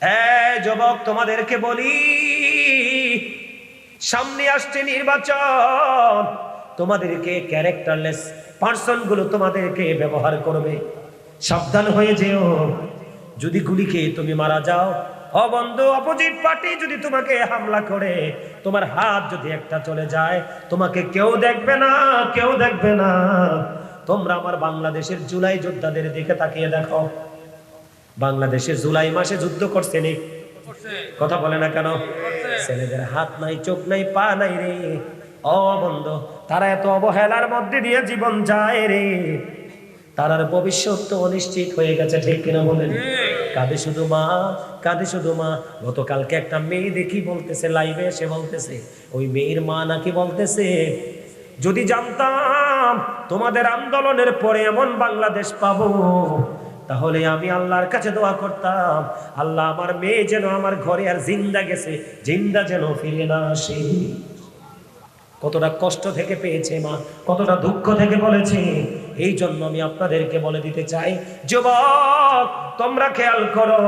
হ্যাঁ যুবক, তোমাদেরকে বলি, সামনে আসছে নির্বাচন। তোমাদেরকে ক্যারেক্টারলেস পার্সন গুলো তোমাদেরকে ব্যবহার করবে। সাবধান হয়ে যেও, যদি গুলি খেয়ে তুমি মারা যাও, ও বন্ধু, অপোজিট পার্টি যদি তোমাকে হামলা করে, তোমার হাত যদি একটা চলে যায়, তোমাকে কেউ দেখবে না, কেউ দেখবে না। তোমরা আমার বাংলাদেশের জুলাই যোদ্ধাদের দিকে তাকিয়ে দেখো। বাংলাদেশে জুলাই মাসে যুদ্ধ করছে নি? কথা বলে না কেন? ছেলেদের হাত নাই, চোখ নাই, পা নাই রে। ও বন্ধু, তারা এত অবহেলার মধ্যে দিয়ে জীবন যায় রে, তারার ভবিষ্যৎ তো অনিশ্চিত হয়ে গেছে, ঠিক কিনা বলেন? কাঁদে শুধু মা, কাঁদে শুধু মা। গতকালকে একটা মেয়ে দেখি বলতেছে, লাইভে এসে বলতেছে, ওই মেয়ের মা নাকি বলতেছে, যদি জানতাম তোমাদের আন্দোলনের পরে এমন বাংলাদেশ পাবো, তাহলে আমি আল্লাহর কাছে দোয়া করতাম, আল্লাহ আমার মেয়ে যেন আমার ঘরে আর জিন্দা গেছে, জিন্দা যেন ফিরে না আসে। কতটা কষ্ট থেকে পেয়েছে মা, কতটা দুঃখ থেকে বলেছে। এই জন্য আমি আপনাদেরকে বলে দিতে চাই, যুবক তোমরা খেয়াল করো,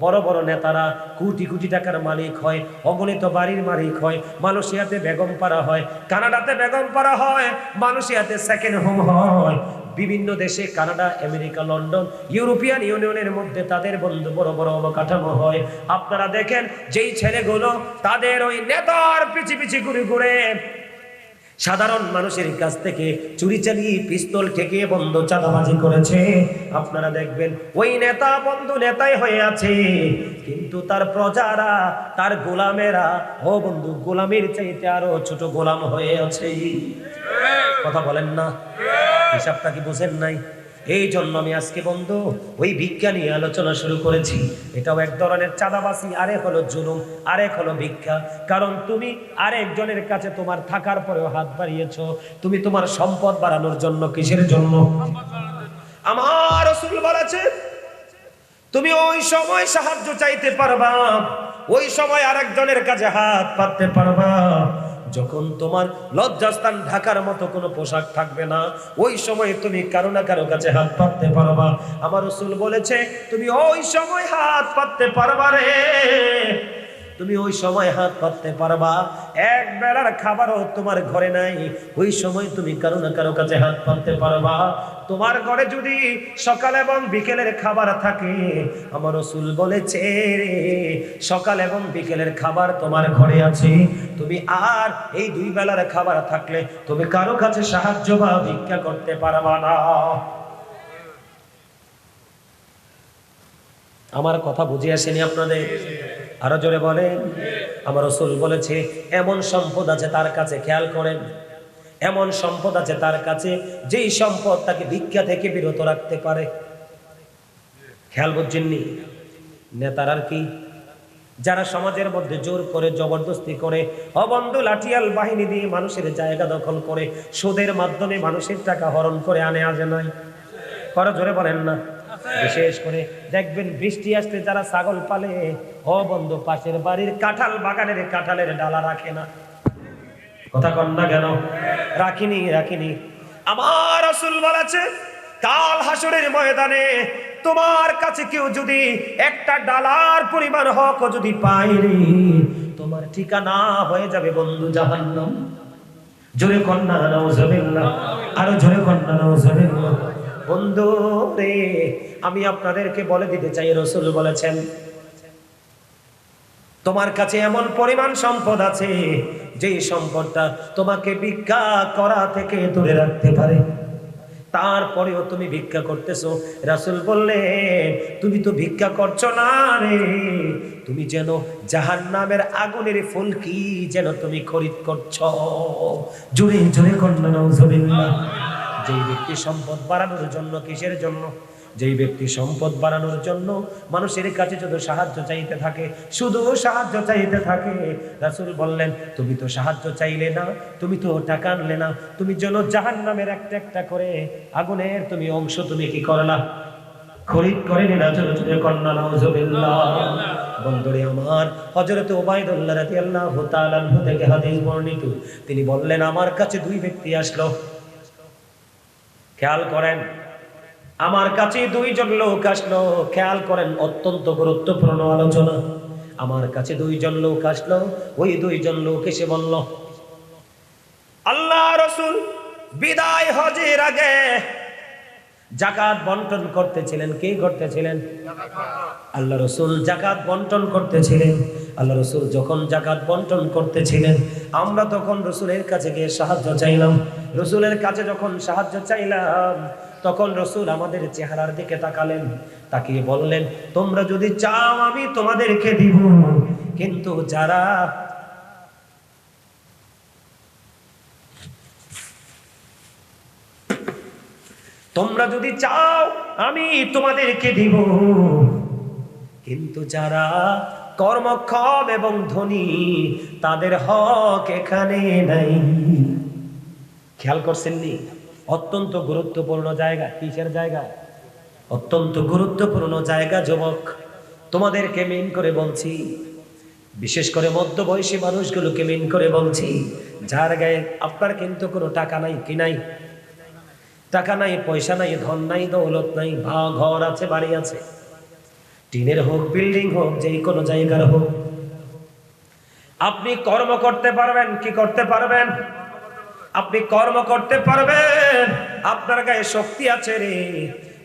বড় বড় নেতারা কোটি কোটি টাকার মালিক হয়, অগণিত বাড়ির মালিক হয়, মালয়েশিয়াতে বেগম পাড়া হয়, কানাডাতে বেগম পাড়া হয়, মালয়েশিয়াতে সেকেন্ড হোম হয়, বিভিন্ন দেশে কানাডা, আমেরিকা, লন্ডন, ইউরোপিয়ান ইউনিয়নের মধ্যে তাদের বন্ধু বড় বড় অবকাঠামো হয়। আপনারা দেখেন, যেই ছেলেগুলো তাদের ওই নেতার পিছি পিছি ঘুরে ঘুরে সাধারণ মানুষের কাছ থেকে চুরি চালিয়ে পিস্তল ঠেকিয়ে বন্ধ চাঁদাবাজি করেছে, আপনারা দেখবেন ওই নেতা বন্ধু নেতাই হয়ে আছে, কিন্তু তার প্রজারা, তার গোলামেরা, ও বন্ধু, গোলামের চাইতে আরো ছোট গোলাম হয়ে আছে। কথা বলেন না? হিসাবটা কি বুঝেন নাই? এই জন্য আমি আজকে বন্ধু ওই ভিক্ষা নিয়ে আলোচনা শুরু করেছি। এটাও এক ধরনের চাঁদাবাজি, আরেক হলো জুলুম, আরেক হলো ভিক্ষা। কারণ তুমি আরেকজনের কাছে তোমার থাকার পরেও হাত বাড়িয়েছো, তুমি তোমার সম্পদ বাড়ানোর জন্য। কিসের জন্য? আমার রাসূল বলেছে, তুমি ওই সময় সাহায্য চাইতে পারবা, ওই সময় আরেকজনের কাছে হাত পাততে পারবা যখন তোমার লজ্জাস্থান ঢাকার মতো কোনো পোশাক থাকবে না। ওই সময় তুমি কারো না কারো কাছে হাত পাততে পারবা। আমার রাসূল বলেছে, তুমি ওই সময় হাত পাততে পারবা রে, তুমি ওই সময় হাত পাততে পারবা। এক বেলার খাবারও তোমার ঘরে নাই, ওই সময় তুমি কারো না কারো কাছে হাত পাততে পারবা। তোমার ঘরে যদি সকাল এবং বিকেলের খাবার থাকে, আমার রাসূল বলেছে সকাল এবং বিকেলের খাবার তোমার ঘরে আছে, তুমি আর এই দুই বেলার খাবার থাকলে তুমি কারো কাছে সাহায্য বা ভিক্ষা করতে পারবা না। আমার কথা বুঝে আসেনি আপনাদের? আরো জোরে বলেন। আমার রাসূল বলেছে, এমন সম্পদ আছে তার কাছে, খেয়াল করেন, এমন সম্পদ আছে তার কাছে যেই সম্পদ তাকে ভিক্ষা থেকে বিরত রাখতে পারে। খেয়াল বুঝছেননি? নেতার কি, যারা সমাজের মধ্যে জোর করে, জবরদস্তি করে, অবন্ধ লাঠিয়াল বাহিনী দিয়ে মানুষের জায়গা দখল করে, সুদের মাধ্যমে মানুষের টাকা হরণ করে আনে, আজে নাই? করো জোরে বলেন না? বিশেষ করে দেখবেন বৃষ্টি আসলে যারা ছাগল পালে, ও বন্ধু, পাশের বাড়ির কাঁঠাল বাগানের কাঁঠালের ডালা রাখে না। কথা কন না কেন? রাখিনি, রাখিনি। আমার রাসূল বলেছে, কাল হাসরের ময়দানে তোমার কাছে কেউ যদি একটা ডালার পরিমাণ হক যদি পায় রে, তোমার ঠিকানা হয়ে যাবে বন্ধু জাহান্নাম। জোরে কন্যা নাউজুবিল্লাহ, আরো জোরে কন্যা নাউজুবিল্লাহ। বন্ধু রে, আমি আপনাদেরকে বলে দিতে চাই, রাসূল বলেছেন, তোমার কাছে এমন পরিমাণ সম্পদ আছে যেই সম্পদটা তোমাকে ভিক্ষা করা থেকে দূরে রাখতে পারে, তারপরেও তুমি ভিক্ষা করতেছো। রাসূল বললেন, তুমি তো ভিক্ষা করছো না রে, তুমি যেন জাহান্নামের আগুনের ফুলকি যেন তুমি খরিদ করছো। জোরে জোরে কন্যা নাউজুবিল্লাহ। যেই ব্যক্তি সম্পদ বাড়ানোর জন্য, কিসের জন্য? যেই ব্যক্তি সম্পদ বাড়ানোর জন্য মানুষের কাছে শুধু সাহায্য চাইতে থাকে, শুধু সাহায্য চাইতে থাকে, রাসূল বললেন, তুমি তো সাহায্য চাইলে না, তুমি তো টাকা আনলে না, তুমি যেন জাহান্নামের একটা একটা করে আগুনের তুমি অংশ তুমি কি করলা? খরিদ করে নিলা। চলো চলো কন্যা নাউজুবিল্লাহ। বন্ধুরে আমার, হযরত উবাইদুল্লাহ রাদিয়াল্লাহু তাআলা আনহু থেকে হাদিস বর্ণিত, তিনি বললেন, আমার কাছে দুই ব্যক্তি আসলো। খেয়াল করেন, আমার কাছে দুইজন লোক আসলো, খেয়াল করেন অত্যন্ত গুরুত্বপূর্ণ আলোচনা। আমার কাছে দুইজন লোক আসলো, ওই দুইজন লোক এসে বলল, আল্লাহ রাসূল বিদায় হজের আগে যাকাত বন্টন করতেছিলেন। কে করতেছিলেন? আল্লাহ রাসূল যাকাত বন্টন করতেছিলেন। আল্লাহ রাসূল যখন যাকাত বন্টন করতেছিলেন, আমরা তখন রাসূলের কাছে গিয়ে সাহায্য চাইলাম। রাসূলের কাছে যখন সাহায্য চাইলাম, তখন রাসূল আমাদের চেহারার দিকে তাকালেন, তাকিয়ে বললেন, তোমরা যদি চাও আমি তোমাদেরকে দিব, কিন্তু যারা তোমরা যদি চাও আমি তোমাদেরকে দিব, কিন্তু যারা কর্মক্ষম এবং ধনী তাদের হক এখানে নাই। খেয়াল করছেননি? অত্যন্ত গুরুত্বপূর্ণ জায়গা। কিসের জায়গা? অত্যন্ত গুরুত্বপূর্ণ জায়গা। যুবক, তোমাদেরকে মেন করে বলছি, বিশেষ করে মধ্যবয়সী মানুষগুলোকে মেন করে বলছি, যার গায়ে আপনার কিন্তু কোনো টাকা নাই, কি নাই? টাকা নাই, পয়সা নাই, ধন নাই, দৌলত নাই, ঘর আছে, বাড়ি আছে, টিনের হোক, বিল্ডিং হোক, যে কোনো জায়গার হোক, আপনি কর্ম করতে পারবেন কি করতে পারবেন? আপনি কর্ম করতে পারবেন, আপনার গায়ে শক্তি আছে রে।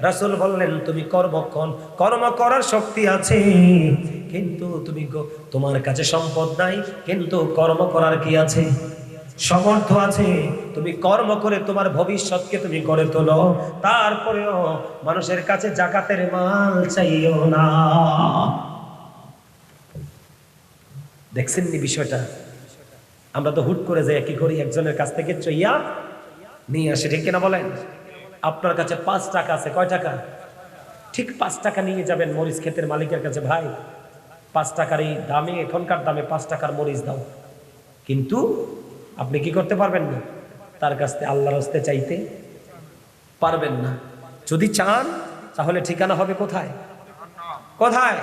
রাসূল বললেন তুমি কর্মক্ষম, কর্ম করার শক্তি আছে, কিন্তু তুমি তোমার কাছে সম্পদ নাই, কিন্তু কর্ম করার কি আছে? সমর্থ আছে। তুমি কর্ম করে তোমার ভবিষ্যৎকে তুমি গড়ে তোলো, তারপরেও মানুষের কাছে যাকাতের মাল চাইও না। দেখছেন নি বিষয়টা? আমরা তো হুট করে যাই, কি করি, একজনের কাছ থেকে চইয়া নিয়ে আসে, ঠিক কিনা বলেন? আপনার কাছে 5 টাকা আছে, কয় টাকা? ঠিক 5 টাকা নিয়ে যাবেন মরিচ ক্ষেতের মালিকের কাছে, ভাই 5 টাকার এই দামে, এখনকার দামে 5 টাকার মরিচ দাও। কিন্তু আপনি কি করতে পারবেন না? তার কাছ থেকে আল্লাহর হস্তে চাইতে পারবেন না। যদি চান তাহলে ঠিকানা হবে কোথায়? কোথায়?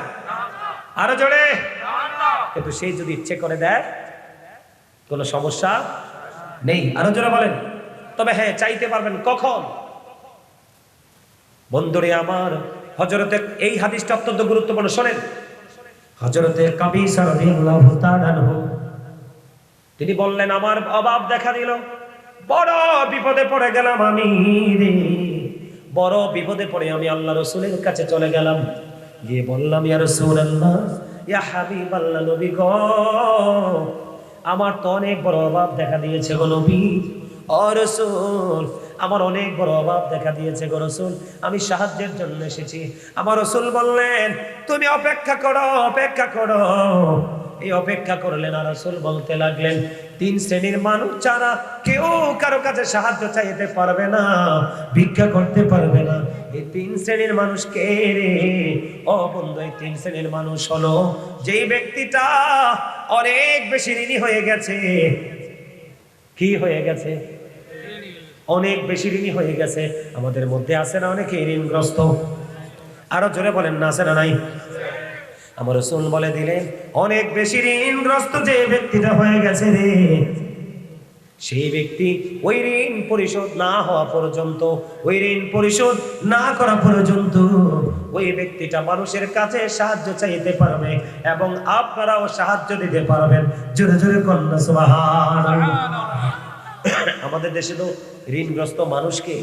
আরো জোরে। কিন্তু সেই যদি ইচ্ছে করে দেয়, কোনো সমস্যা নেই। আরো জোরে বলেন। তবে হ্যাঁ, চাইতে পারবেন কখন? বন্ধুরে আমার, হযরতে, এই হাদিসটা অত্যন্ত গুরুত্বপূর্ণ, শোনেন। হযরতে কাবিসা রাদিয়াল্লাহু তাআলা আনহু তিনি বললেন, আমার অভাব দেখা দিল, বড় বিপদে পড়ে গেলাম আমি রে, বড় বিপদে পড়ে আমি আল্লাহ রাসূলের কাছে চলে গেলাম, গিয়ে বললাম, ইয়া রাসূলুল্লাহ, ইয়া হাবিবাল্লাহ, নবী গো, আমার তো অনেক বড় অভাব দেখা দিয়েছে গো নবী। ও রাসূল, আমার অনেক বড় অভাব দেখা দিয়েছে গো রাসূল, আমি সাহায্যের জন্য এসেছি। আমার রাসূল বললেন, তুমি অপেক্ষা করো, অপেক্ষা করো। এই অপেক্ষা করলেন, আর রাসূল বলতে লাগলেন, 3 শ্রেণীর মানুষ ছাড়া কেউ কারো কাছে সাহায্য চাইতে পারবে না, ভিক্ষা করতে পারবে না। এই 3 শ্রেণীর মানুষ কে রে? ও বন্ধু, এই 3 শ্রেণীর মানুষ হলো, যেই ব্যক্তিটা অনেক বেশি ঋণী হয়ে গেছে। কি হয়ে গেছে? অনেক বেশি ঋণী হয়ে গেছে। আমাদের মধ্যে আছে না অনেকে ঋণগ্রস্ত? আরো জোরে বলেন না, আছে না নাই? আমার রাসূল বলে দিলেন, অনেক বেশি ঋণগ্রস্ত যে ব্যক্তিটা হয়ে গেছে রে, সেই ব্যক্তি ওই ঋণ পরিশোধ না হওয়া পর্যন্ত, ওই ঋণ পরিশোধ না করা পর্যন্ত ওই ব্যক্তিটা মানুষের কাছে সাহায্য চাইতে পারবে, এবং আপনারাও সাহায্য দিতে পারবেন। জোরে জোরে কন্যা সুবহানাল্লাহ। আমাদের দেশে তো ঋণগ্রস্ত মানুষকে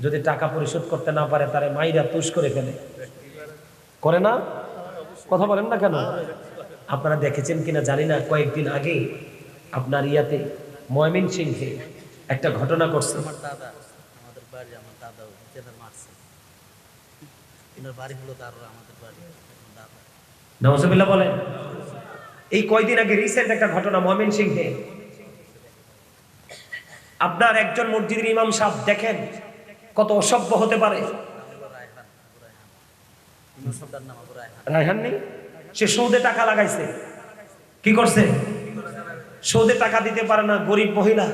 যদি টাকা পরিশোধ করতে না পারে, তারে মাইরা তুষ করে ফেলে, করে না? কথা বলেন না কেন? আপনারা দেখেছেন কিনা জানি না, কয়েকদিন আগে আপনার ইয়াতে ময়মনসিংহে একটা ঘটনা করছে। আমার দাদা, আমাদের বাড়ি, আমার দাদা মারছে, এনার বাড়ি হলো দারুরা, আমাদের বাড়ি দাদা। নাউজুবিল্লাহ বলেন। এই কয়েকদিন আগে রিসেন্ট একটা ঘটনা ময়মনসিংহে। আপনার একজন মসজিদের ইমাম সাহেব, দেখেন কত অসভ্য হতে পারে। রায়হান নেই, সে সুদে টাকা লাগাইছে। কি করছে? সুদে টাকা দিতে পারে না, গরিব মহিলা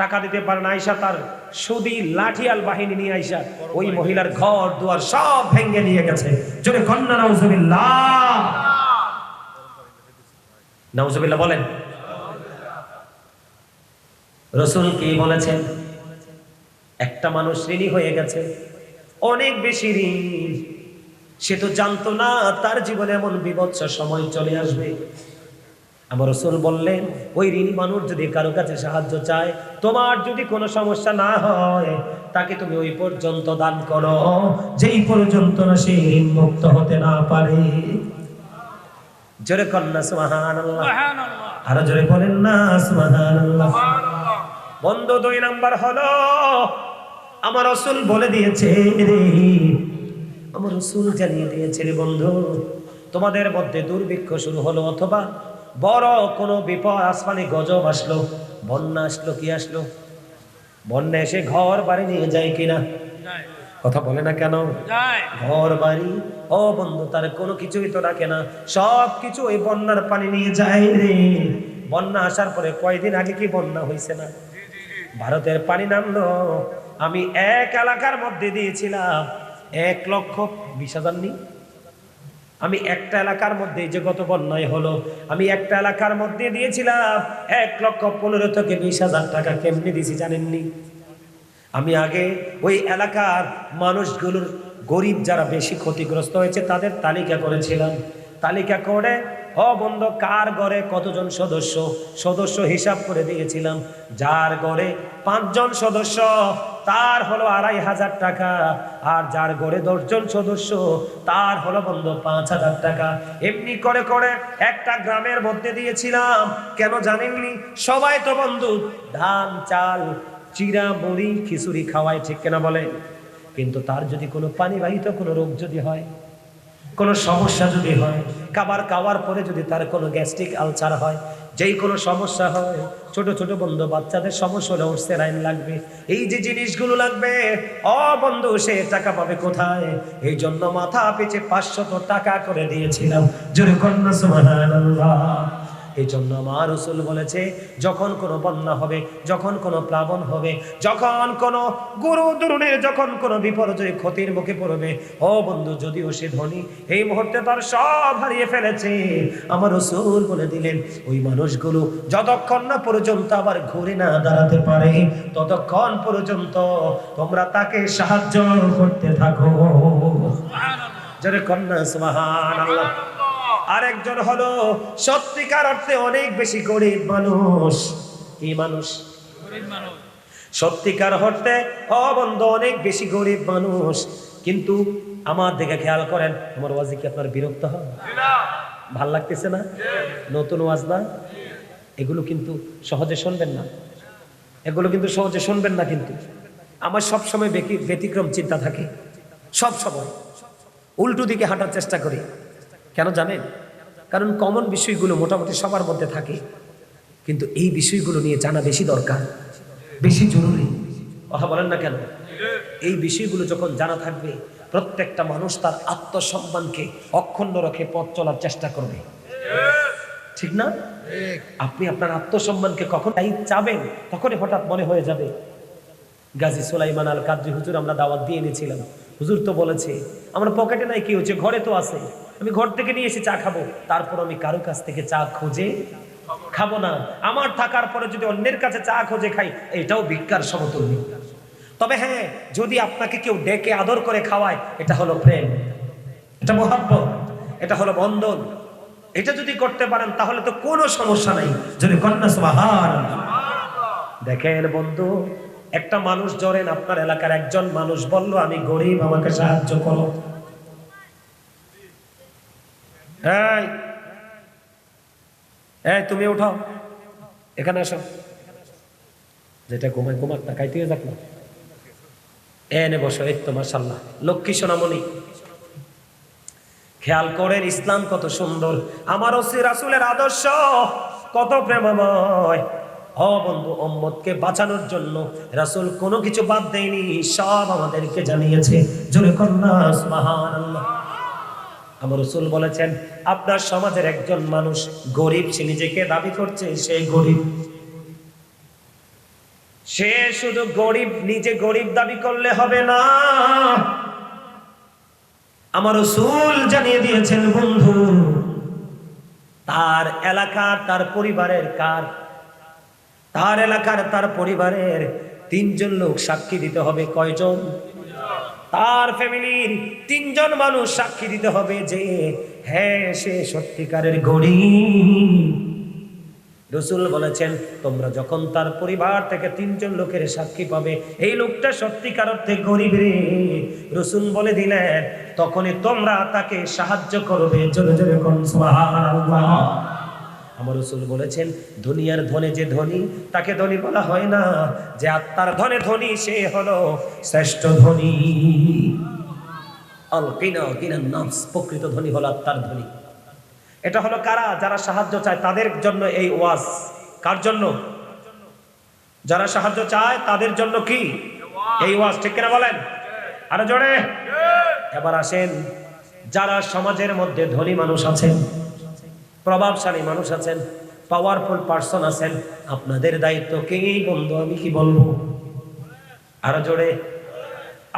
টাকা দিতে পারে না, আইসা তার সুদি লাঠিয়াল বাহিনী নিয়ে আইসা ওই মহিলার ঘর দুয়ার সব ভেঙে নিয়ে গেছে। জোরে কন্যা নাউজুবিল্লাহ। নাউজুবিল্লাহ বলেন। রাসূল কি বলেছেন? একটা মানুষ ঋণী হয়ে গেছে, অনেক বেশি ঋণ। সে তো জানতো না তার জীবনে এমন বিভৎস সময় চলে আসবে। আমার রাসূল বললেন, ওই ঋণী মানুষ যদি কারো কাছে সাহায্য চায়, তোমার যদি কোনো সমস্যা না হয়, তাকে তুমি ওই পর্যন্ত দান করো যেই পর্যন্ত না সে ঋণ মুক্ত হতে না পারে। জোরে কন্যা সুবহানাল্লাহ, আরো জোরে বলেন না সুবহানাল্লাহ। বন্ধু 2 নাম্বার হলো, আমার রাসূল বলে দিয়েছে রে, আমার রাসূল জানিয়ে দিয়েছে রে বন্ধু, তোমাদের মধ্যে দুর্ভিক্ষ শুরু হলো অথবা বড় কোনো বিপদ, আসমানি গজব আসলো, বন্যা আসলো, কি আসলো, বন্যা এসে ঘর বাড়ি নিয়ে যায় কিনা? কথা বলে না কেন? ঘর বাড়ি, ও বন্ধু, তার কোনো কিছুই তো রাখে না, সব কিছু ওই বন্যার পানি নিয়ে যায় রে। বন্যা আসার পরে কয়দিন আগে কি বন্যা হয়েছে না? ভারতের পানি নামলো। আমি এক এলাকার মধ্যে দিয়েছিলাম 1,20,000 নি, আমি একটা এলাকার মধ্যে, যে গত বন্যায় হলো, আমি একটা এলাকার মধ্যে দিয়েছিলাম 1,15,000 থেকে 20,000 টাকা। কেমনি দিছি জানেননি? আমি আগে ওই এলাকার মানুষগুলোর, গরিব যারা বেশি ক্ষতিগ্রস্ত হয়েছে তাদের তালিকা করেছিলাম। তালিকা করে বন্ধু কার ঘরে কতজন সদস্য, সদস্য হিসাব করে দিয়েছিলাম। যার ঘরে 5 জন সদস্য তার হলো 2,500 টাকা, আর যার ঘরে 10 জন সদস্য তার হলো বন্ধু 5,000 টাকা। এমনি করে করে একটা গ্রামের মধ্যে দিয়েছিলাম। কেন জানেননি? সবাই তো বন্ধু ধান চাল চিরা মুড়ি খিচুড়ি খাওয়ায়, ঠিক কিনা বলে? কিন্তু তার যদি কোনো পানিবাহিত কোনো রোগ যদি হয়, কোনো সমস্যা যদি হয়, খাবার খাওয়ার পরে যদি তার কোনো গ্যাস্ট্রিক আলসার হয়, যেই কোনো সমস্যা হয়, ছোট ছোট বন্ধু বাচ্চাদের সমস্যা হলে ওর স্যালাইন লাগবে, এই যে জিনিসগুলো লাগবে, বন্ধু সে টাকা পাবে কোথায়? এই জন্য মাথা পিছে 500 টাকা করে দিয়েছিলাম। জোরে কন্যা সুবহানাল্লাহ। এই জন্য আমার রাসূল বলেছে, যখন কোনো বন্যা হবে, যখন কোনো প্লাবন হবে, যখন কোনো গুরু দুরুনের, যখন কোনো বিপর্যয় ক্ষতির মুখে পড়বে, বন্ধু যদিও সে ধনী, এই মুহূর্তে তার সব হারিয়ে ফেলেছে, আমার রাসূল বলে দিলেন, ওই মানুষগুলো যতক্ষণ না পর্যন্ত আবার ঘুরে না দাঁড়াতে পারে, ততক্ষণ পর্যন্ত তোমরা তাকে সাহায্য করতে থাকো। যারে কন্যা সুবহানাল্লাহ। আরেকজন হলো সত্যিকার অর্থে অনেক বেশি গরিব মানুষ। কি মানুষ? সত্যিকার অর্থে বন্ধু অনেক বেশি গরিব মানুষ। কিন্তু আমার দিকে খেয়াল করেন, আমার ওয়াজে কি আপনার বিরক্ত হয়? ভাল লাগতেছে না? নতুন ওয়াজ না, এগুলো কিন্তু সহজে শুনবেন না, এগুলো কিন্তু সহজে শুনবেন না। কিন্তু আমার সবসময় ব্যতিক্রম চিন্তা থাকে, সব সময় উল্টো দিকে হাঁটার চেষ্টা করি। কেন জানেন? কারণ কমন বিষয়গুলো মোটামুটি সবার মধ্যে থাকে, কিন্তু এই বিষয়গুলো নিয়ে জানা বেশি দরকার, বেশি জরুরি। কথা বলেন না কেন? এই বিষয়গুলো যখন জানা থাকবে, প্রত্যেকটা মানুষ তার আত্মসম্মানকে অক্ষুণ্ণ রেখে পথ চলার চেষ্টা করবে, ঠিক না? আপনি আপনার আত্মসম্মানকে কখন চাবেন, তখনই হঠাৎ মনে হয়ে যাবে, গাজী সুলাইমান আল কাদরি হুজুর আমরা দাওয়াত দিয়ে এনেছিলাম, হুজুর তো বলেছে আমার পকেটে নাই, কি হচ্ছে, ঘরে তো আছে, আমি ঘর থেকে নিয়ে এসে চা খাবো, তারপর আমি কারো কাছ থেকে চা খুঁজে খাবো না। আমার থাকার পরে যদি অন্যের কাছে চা খুঁজে খাই, এটাও ভিক্ষার সমতুল্য। তবে হ্যাঁ, যদি আপনাকে কেউ ডেকে আদর করে খাওয়ায়, এটা হলো প্রেম, এটা মহব্বত, এটা হলো বন্ধন। এটা যদি করতে পারেন তাহলে তো কোনো সমস্যা নাই। যদি কন্যা সুবহানাল্লাহ। দেখেন বন্ধু, একটা মানুষ, ধরেন আপনার এলাকার একজন মানুষ বলল আমি গরিব, আমাকে সাহায্য করো। এই তুমি উঠাও, এখানে আসো, যেটা ঘুমায় ঘুমাক না, খাইতে যাক না, এনে বসো। এই তো মাশাআল্লাহ, লক্ষ্মী সোনামণি। খেয়াল করেন ইসলাম কত সুন্দর, আমার রাসূলের আদর্শ কত প্রেমময়। বন্ধু, উম্মতকে বাঁচানোর জন্য রাসূল কোনো কিছু বাদ দেয়নি, সব আমাদেরকে জানিয়েছে। জোরে কন্যা সুবহানাল্লাহ। আমার রাসূল বলেছেন, আপনার সমাজের একজন মানুষ গরিব, সে নিজেকে দাবি করছে সে গরিব, সে শুধু গরিব, নিজে গরিব দাবি করলে হবে না। আমার রাসূল জানিয়ে দিয়েছেন বন্ধু, তার এলাকার, তার পরিবারের, তার এলাকার, তার পরিবারের 3 জন লোক সাক্ষী দিতে হবে। কয়জন? তার ফ্যামিলির 3 জন মানুষ সাক্ষী দিতে হবে যে হ্যাঁ সে সত্যিকারের গরিব। রাসূল বলেছেন তোমরা যখন তার পরিবার থেকে 3 জন লোকের সাক্ষী পাবে এই লোকটা সত্যিকার অর্থে গরিব রে, রাসূল বলে দিলেন তখনই তোমরা তাকে সাহায্য করবে। জোরে জোরে কোন সুবহানাল্লাহ। আমার রাসূল বলেছেন দুনিয়ার ধনে যে ধনী তাকে ধনী বলা হয় না, যে আত্মার ধনে ধনী সে হলো শ্রেষ্ঠ ধনী। আল কিনা কিনান নাফস, প্রকৃত ধনী হলো আত্মার ধনী। এটা হলো কারা? যারা সাহায্য চায় তাদের জন্য এই ওয়াজ। কার জন্য? যারা সাহায্য চায় তাদের জন্য কি এই ওয়াজ, ঠিক কিনা বলেন? আরো জোরে। এবার আসেন, যারা সমাজের মধ্যে ধনী মানুষ আছেন, প্রভাবশালী মানুষ আছেন, পাওয়ারফুল পারসন আছেন, আপনাদের দায়িত্ব কি বন্ধু? আমি কি বলবো? আরো জোরে।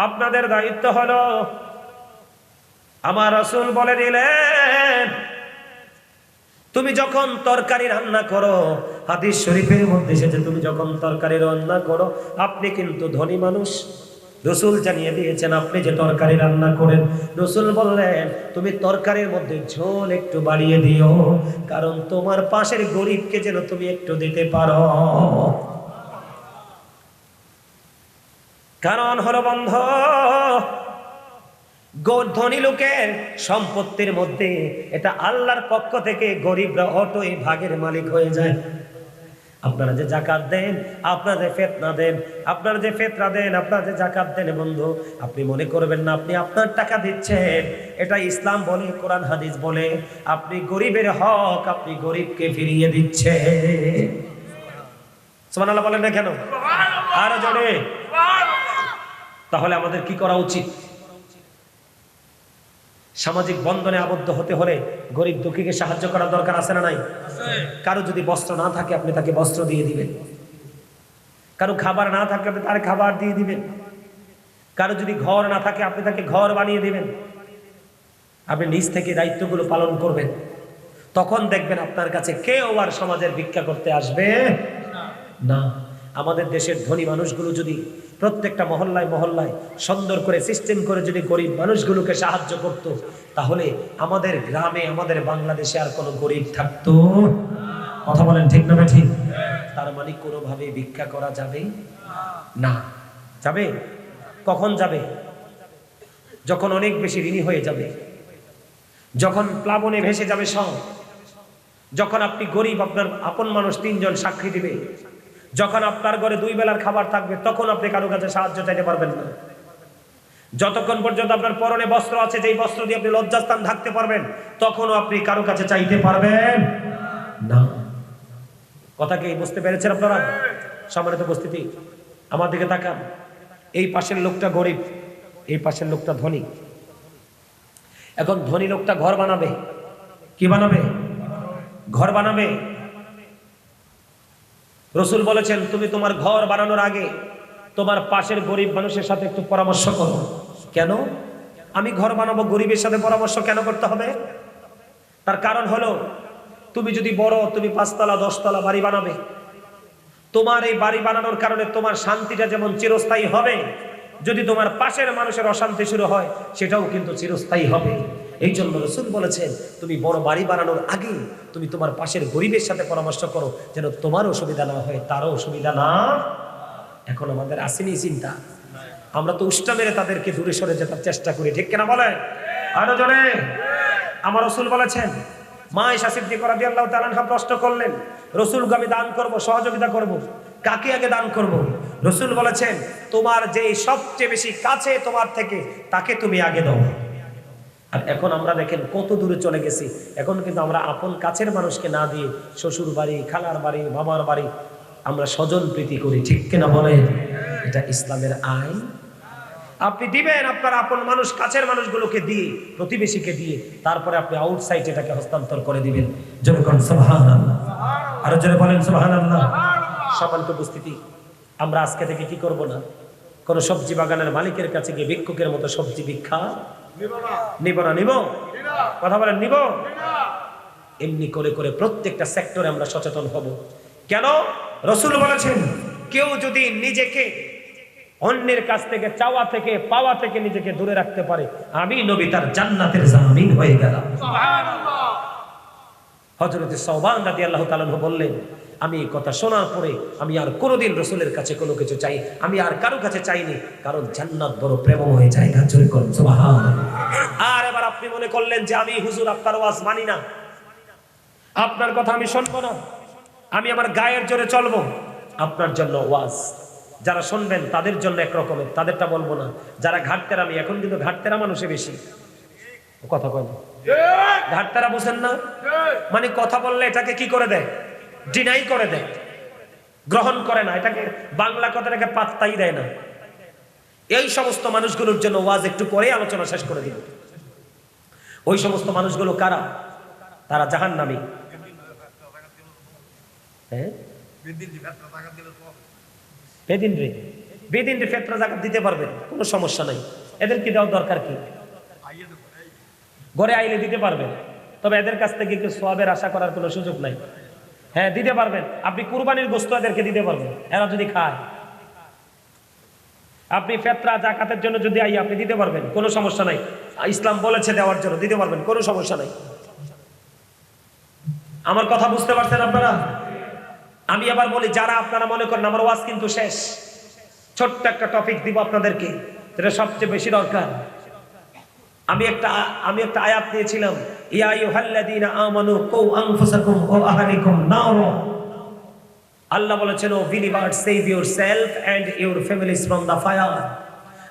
আপনাদের দায়িত্ব হলো, আমার রাসূল বলে দিলেন তুমি যখন তরকারি রান্না করো, হাদিস শরীফের মধ্যে এসেছে তুমি যখন তরকারি রান্না করো, আপনি কিন্তু ধনী মানুষ। রাসূল জানিয়ে দিয়েছেন আপনি যে তরকারি রান্না করেন, রাসূল বললেন তুমি তরকারির মধ্যে ঝোল একটু বাড়িয়ে দিও, কারণ তোমার পাশের গরিবকে যেন তুমি একটু দিতে পারো। কারণ হলো বন্ধ, ধনী লোকের সম্পত্তির মধ্যে এটা আল্লাহর পক্ষ থেকে গরিবরা অটোই ভাগের মালিক হয়ে যায়। আপনারা যে যাকাত দেন, আপনারা যে ফিতরা দেন, আপনারা যে ফিতরা দেন, আপনারা যে যাকাত দেন বন্ধু, আপনি মনে করবেন না আপনি আপনার টাকা দিচ্ছেন। এটা ইসলাম বলে, কোরআন হাদিস বলে আপনি গরিবের হক আপনি গরিবকে ফিরিয়ে দিচ্ছেন। সুবহানাল্লাহ বলেন না কেন? আরো জোরে। তাহলে আমাদের কি করা উচিত? সামাজিক বন্ধনে আবদ্ধ হতে হলে গরিব দুঃখীকে সাহায্য করার দরকার আছে না নাই? কারো যদি বস্ত্র না থাকে আপনি তাকে বস্ত্র দিয়ে দিবেন, কারো খাবার না থাকে আপনি তার খাবার দিয়ে দিবেন, কারো যদি ঘর না থাকে আপনি তাকে ঘর বানিয়ে দিবেন। আপনি নিজ থেকে দায়িত্বগুলো পালন করবেন, তখন দেখবেন আপনার কাছে কেউ আর সমাজের ভিক্ষা করতে আসবে না। আমাদের দেশের ধনী মানুষগুলো যদি প্রত্যেকটা মহল্লায় মহল্লায় সুন্দর করে সিস্টেম করে যদি গরিব মানুষগুলোকে সাহায্য করত, তাহলে আমাদের গ্রামে আমাদের বাংলাদেশে আর কোনো গরিব থাকতো? কথা বলেন ঠিক না ঠিক? তার মানে কোনোভাবে ভিক্ষা করা যাবে না। যাবে? কখন যাবে? যখন অনেক বেশি ঋণী হয়ে যাবে, যখন প্লাবনে ভেসে যাবে সব, যখন আপনি গরিব আপনার আপন মানুষ 3 জন সাক্ষী দিবে, যখন আপনার ঘরে 2 বেলার খাবার থাকবে, তখন আপনি কারো কাছে সাহায্য চাইতে পারবেন না। যতক্ষণ পর্যন্ত আপনার পরনে বস্ত্র আছে, যেই বস্ত্র দিয়ে আপনি লজ্জাস্থান ঢাকতে পারবেন, তখনও আপনি কারো কাছে চাইতে পারবেন না। কথা কি বুঝতে পেরেছেন আপনারা? সম্মানিত উপস্থিতি, আমার দিকে তাকান। এই পাশের লোকটা গরিব, এই পাশের লোকটা ধনী। এখন ধনী লোকটা ঘর বানাবে। কি বানাবে? ঘর বানাবে। রাসূল বলেছেন তুমি তোমার ঘর বানানোর আগে তোমার পাশের গরিব মানুষের সাথে একটু পরামর্শ করো। কেন? আমি ঘর বানাবো, গরিবের সাথে পরামর্শ কেন করতে হবে? তার কারণ হলো, তুমি যদি বড় তুমি 5 তলা 10 তলা বাড়ি বানাবে, তোমার এই বাড়ি বানানোর কারণে তোমার শান্তিটা যেমন চিরস্থায়ী হবে, যদি তোমার পাশের মানুষের অশান্তি শুরু হয় সেটাও কিন্তু চিরস্থায়ী হবে। এই জন্য রাসূল বলেছেন তুমি বড় বাড়ি বানানোর আগে তুমি তোমার পাশের গরিবের সাথে পরামর্শ করো, যেন তোমার অসুবিধা না হয় তারও অসুবিধা না। এখন আমাদের আসেনি চিন্তা, আমরা তো উষ্টা মেরে তাদেরকে দূরে সরে যেতে চেষ্টা করি, ঠিক কিনা বলেন? আরো জোরে। আমার রাসূল বলেছেন, মা আয়েশা সিদ্দিকা রাদিয়াল্লাহু তাআলা আনহা প্রশ্ন করলেন, রাসূলকে আমি দান করব, সহযোগিতা করব, কাকে আগে দান করব? রাসূল বলেছেন তোমার যে সবচেয়ে বেশি কাছে তোমার থেকে তাকে তুমি আগে দাও। আর এখন আমরা দেখেন কত দূরে চলে গেছি। এখন কিন্তু আমরা আপন কাছের মানুষকে না দিয়ে শ্বশুর বাড়ি, খালার বাড়ি, বাবার বাড়ি আমরা স্বজন প্রীতি করি, ঠিক কিনা বলেন? এটা ইসলামের আইন। আপনি দিবেন আপনার আপন মানুষ, কাছের মানুষগুলোকে দিয়ে, প্রতিবেশীকে দিয়ে, তারপরে আপনি আউটসাইড এটাকে হস্তান্তর করে দিবেন। জোরে বলেন সুবহানাল্লাহ। আরো জোরে বলেন সুবহানাল্লাহ। সম্মানিত উপস্থিতি, আমরা আজকে থেকে কি করব না, কোন সবজি বাগানের মালিকের কাছে গিয়ে ভিক্ষুকের মতো সবজি ভিক্ষা নিব না। নিব? কথা বলেন নিব? এমনি করে করে প্রত্যেকটা সেক্টরে আমরা সচেতন হব। কেন? রাসূল বলেছেন কেউ যদি নিজেকে অন্যের কাছ থেকে চাওয়া থেকে পাওয়া থেকে নিজেকে দূরে রাখতে পারে, আমি নবী তার জান্নাতের জামিন হয়ে গেলাম। হযরত সাওবান রাদিয়াল্লাহু তাআলা বললেন, আমি এই কথা শোনার পরে আমি আর কোনোদিন রাসূলের কাছে কোনো কিছু চাই, আমি আর কারো কাছে চাইনি, কারণ জান্নাত বড় প্রেমময় জায়গা। জোরে করুন সুবহানাল্লাহ। আর এবার আপনি মনে করলেন যে আমি হুজুর আপনার ওয়াজ মানি না, আপনার কথা আমি শুনবো না, আমি আমার গায়ের জোরে চলবো। আপনার জন্য ওয়াজ, যারা শুনবেন তাদের জন্য এক রকমের, তাদেরটা বলবো না। যারা ঘাটতেরা, আমি এখন কিন্তু ঘাটতেরা মানুষে বেশি কথা কয় না, ঘাটতেরা বুঝেন না, মানে কথা বললে এটাকে কি করে দেয়, ডিনাই করে দেয়, গ্রহণ করে না, এটাকে বাংলা কথাটাকে পাত্তাই দেয় না। এই সমস্ত মানুষগুলোর জন্য ওয়াজ একটু পরে আলোচনা শেষ করে দিব। ওই সমস্ত মানুষগুলো কারা? তারা জাহান্নামী। হ্যাঁ, বেদিন রে ফেতরা জাকাত দিতে পারবেন, কোনো সমস্যা নাই। এদের কি দেওয়ার দরকার কি? ঘরে আইলে দিতে পারবেন, তবে এদের কাছ থেকে কেউ সওয়াবের আশা করার কোনো সুযোগ নাই। হ্যাঁ, দিতে পারবেন, আপনি কুরবানির গোশত এদেরকে দিতে পারবেন, এরা যদি খায়। আপনি ফেতরা জাকাতের জন্য যদি আই, আপনি দিতে পারবেন, কোনো সমস্যা নাই। ইসলাম বলেছে দেওয়ার জন্য, দিতে পারবেন, কোনো সমস্যা নাই। আমার কথা বুঝতে পারছেন আপনারা? আমি আবার বলি, যারা আপনারা মনে করেন আমার ওয়াজ কিন্তু শেষ, ছোট্ট একটা টপিক দিব আপনাদেরকে, যেটা সবচেয়ে বেশি দরকার। আমি একটা আয়াত নিয়েছিলাম, ইয়া আইয়ুহাল্লাযীনা আমানু কু আনফুসাকুম ওয়া আহলিকুম নার। আল্লাহ বলেছেন, O believer, save yourself and your families from the fire.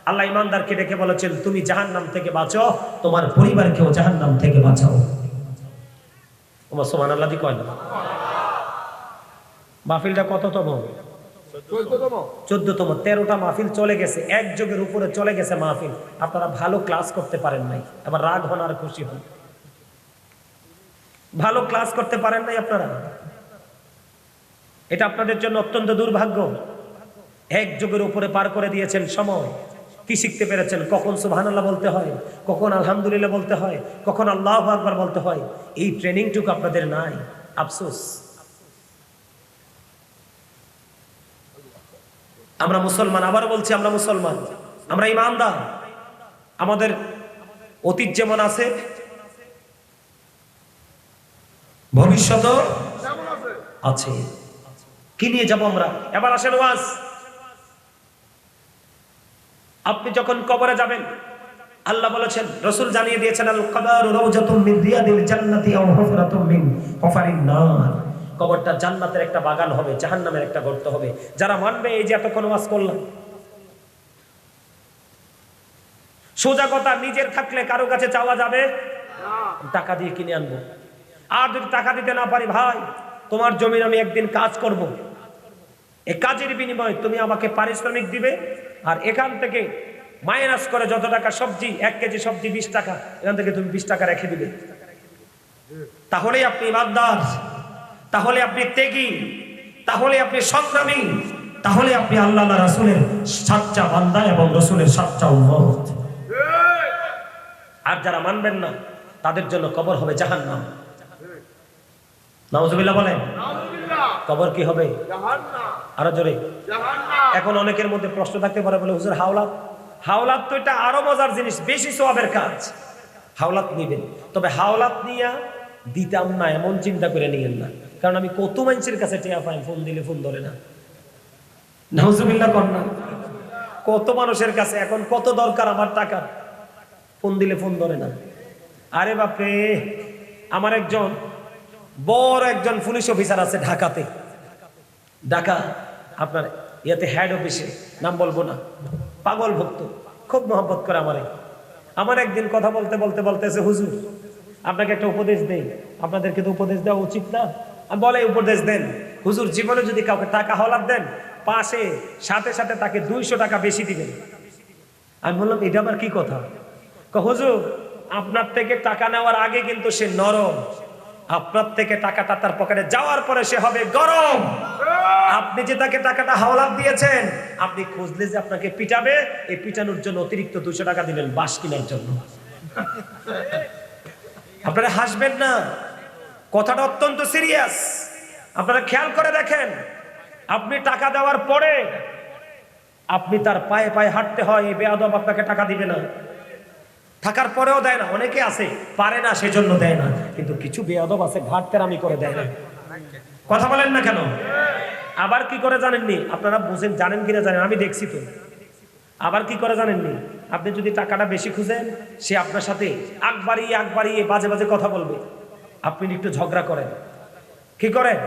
Allah ঈমানদারকে ডেকে বলেছেন, তুমি জাহান্নাম থেকে বাঁচো, তোমার পরিবারকেও জাহান্নাম থেকে বাঁচাও। ওমা সুবহানাল্লাহ দি কয় না। মাহফিলটা কততম? 14তম। 13টা মাহফিল চলে গেছে, এক যুগের উপরে চলে গেছে মাহফিল। আপনারা ভালো ক্লাস করতে পারেন নাই, আবার রাগ হন আর খুশি হন। ভালো ক্লাস করতে পারেন নাই আপনারা, এটা আপনাদের জন্য অত্যন্ত দুর্ভাগ্য। এক যুগের উপরে পার করে দিয়েছেন সময়। কি শিখতে পেরেছেন? কখন সুবহানাল্লাহ বলতে হয়, কখন আলহামদুলিল্লাহ বলতে হয়, কখন আল্লাহু আকবার বলতে হয়। এই ট্রেনিংটুকু আপনাদের নাই, আফসোস। আমরা মুসলমান, আবার বলছি আমরা মুসলমান, আমরা ঈমানদার। আমাদের অতীত যেমন আছে, ভবিষ্যৎও আছে। কি নিয়ে যাব আমরা? এবার আসেন ওয়াজ। আপনি যখন কবরে যাবেন, আল্লাহ বলেছেন, রাসূল জানিয়ে দিয়েছেন, আল কবরু রাউজাতুম মিন রিয়াদিল জান্নাতি আও হুফরাতুম মিন হুফারিন নার। কবরটা জান্নাতের একটা বাগান হবে, জাহান্নামের একটা গর্ত হবে। যারা মানবে, এই যে এতক্ষণ ওয়াজ করলাম, সোজা কথা, নিজের থাকলে কারো কাছে চাওয়া যাবে না, টাকা দিয়ে কিনে আনবো। আর যদি টাকা দিতে না পারি, ভাই তোমার জমির আমি একদিন কাজ করব, এই কাজের বিনিময়ে তুমি আমাকে পারিশ্রমিক দিবে, আর এখান থেকে মাইনাস করে যত টাকা সবজি, 1 কেজি সবজি 20 টাকা, এখান থেকে তুমি 20 টাকা রেখে দিবে। তাহলেই আপনি ইমানদার, তাহলে আপনি ত্যাগী, তাহলে আপনি সংগ্রামী, তাহলে আপনি আল্লাহ রাসূলের সাচ্চা বান্দা এবং রাসূলের সাচ্চা উম্মত। আর যারা মানবেন না, তাদের জন্য কবর হবে জাহান্নাম। নাউজুবিল্লাহ বলেন। কবর কি হবে? জাহান্নাম। আরো জোরে জাহান্নাম। এখন অনেকের মধ্যে প্রশ্ন থাকতে পারে, বলে হুজুর হাওলাত, হাওলাত তো এটা আরো মজার জিনিস, বেশি সওয়াবের কাজ। হাওলাত নিবেন, তবে হাওলাত নিয়া দিতাম না এমন চিন্তা করে নিয়েন না, কারণ আমি কত মানুষের কাছে টিয়া পাই, ফোন দিলে ফোন ধরে না। নাউজুবিল্লাহ কর না। কত মানুষের কাছে এখন কত দরকার আমার টাকা, ফোন দিলে ফোন ধরে না। আরে বাপরে, আমার একজন বড় একজন পুলিশ অফিসার আছে ঢাকাতে, ঢাকা আপনার ইয়াতে হেড অফিসে, নাম বলবো না, পাগল ভক্ত, খুব মহব্বত করে আমারে। আমার একদিন কথা বলতে বলতে বলতেছে, হুজুর আপনাকে একটা উপদেশ দেই, আপনাদেরকে তো উপদেশ দেওয়া উচিত না। আমি বলে, উপদেশ দেন। হুজুর, জীবনে যদি কাউকে টাকা হাওলাত দেন, পাশে সাথে সাথে তাকে 200 টাকা বেশি দিবেন। আমি বললাম, এটা আবার কি কথা? হুজুর, আপনার থেকে টাকা নেওয়ার আগে কিন্তু সে নরম, আপনার থেকে টাকাটা তার পকেটে যাওয়ার পরে সে হবে গরম। আপনি যে তাকে টাকাটা হাওলাত দিয়েছেন, আপনি খুঁজলে যে আপনাকে পিটাবে, এই পিটানোর জন্য অতিরিক্ত 200 টাকা দিলেন বাস কেনার জন্য। আপনারা হাসবেন না, কথাটা অত্যন্ত সিরিয়াস। আপনারা খেয়াল করে দেখেন, আপনি টাকা দেওয়ার পরে আপনি তার পায়ে পায়ে হাঁটতে হয়, এই বেয়াদব আপনাকে টাকা দিবে না, থাকার পরেও দেয় না। অনেকে আছে পারে না সেজন্য দেয় না, কিন্তু কিছু বেয়াদব আছে ঘাটতেরামি করে দেয় না। কথা বলেন না কেন? আবার কি করে জানেননি? আপনারা বুঝেন, জানেন কিনা জানেন, আমি দেখছি তো। আবার কি করে জানেননি? আপনি যদি টাকাটা বেশি খুঁজেন, সে আপনার সাথে আগ বাড়িয়ে বাজে বাজে কথা বলবে। আপনি একটু ঝগড়া করেন, কি করেন?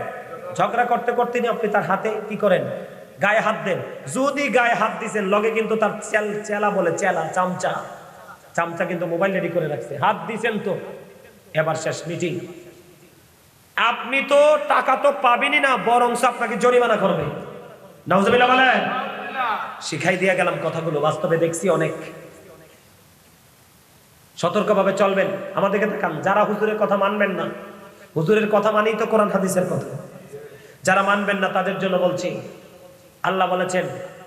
ঝগড়া করতে করতে আপনি তার হাতে কি করেন? গায়ে হাত দেন। যদি গায়ে হাত দিচ্ছেন, লগে কিন্তু তার চেলা বলে, চেলা চামচা, চামচা কিন্তু মোবাইল রেডি করে রাখছে, হাত দিছেন তো এবার শেষ মিটিং। আপনি তো টাকা তো পাবেনই না, বরং আপনাকে জরিমানা করবে। নাউজুবিল্লাহ বলেন। শিখাই দিয়ে গেলাম কথাগুলো, বাস্তবে দেখছি অনেক। সতর্কভাবে চলবেন। আমাদেরকে দেখান, যারা হুজুরের কথা মানবেন না, হুজুরের কথা মানেই তো কোরআন হাদিসের কথা। যারা মানবেন না তাদের জন্য বলছি, আল্লাহ বলেছেন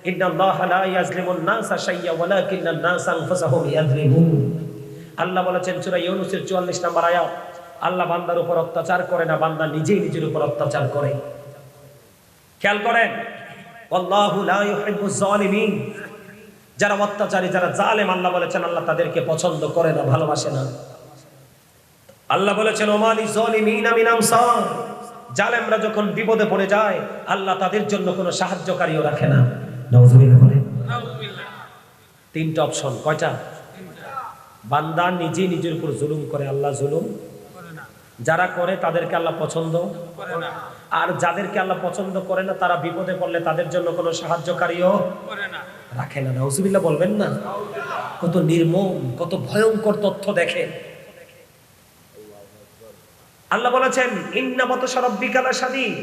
ইন্নাল্লাহা লা ইয়াজলিমুন নাসা শাইয়্যা ওয়ালাকিন্নান নাসা আনফুসাহুম ইয়াজলিমুন। আল্লাহ বলেছেন সূরা ইউনূসের 44 নম্বর আয়াত, আল্লাহ বান্দার উপর অত্যাচার করে না, বান্দা নিজেই নিজের উপর অত্যাচার করে। খেয়াল করেন, আল্লাহু লা ইউহিব্বুজ জালিমিন। যারা অত্যাচারী, যারা জালেম, আল্লাহ বলেছেন আল্লাহ তাদেরকে পছন্দ করে না, ভালোবাসে না। আল্লাহ বলেছেন ওমালি জালিমিনা মিন আনসার। জালেমরা যখন বিপদে পড়ে যায়, আল্লাহ তাদের জন্য কোনো সাহায্যকারীও রাখে না। নাউজুবিল্লাহ বলেন। তিনটা অপশন। কয়টা? বান্দা নিজে নিজের উপর জুলুম করে, আল্লাহ জুলুম করে না। যারা করে তাদেরকে আল্লাহ পছন্দ করে না, আর যাদেরকে আল্লাহ পছন্দ করে না তারা বিপদে পড়লে তাদের জন্য কোনো সাহায্যকারীও করে না, রাখে না। নাউজুবিল্লাহ বলবেন না? কত নির্মম, কত ভয়ঙ্কর তথ্য দেখেন। আল্লাহ বলেছেন ইন্না বাতশা রাব্বিকা লাশাদীদ।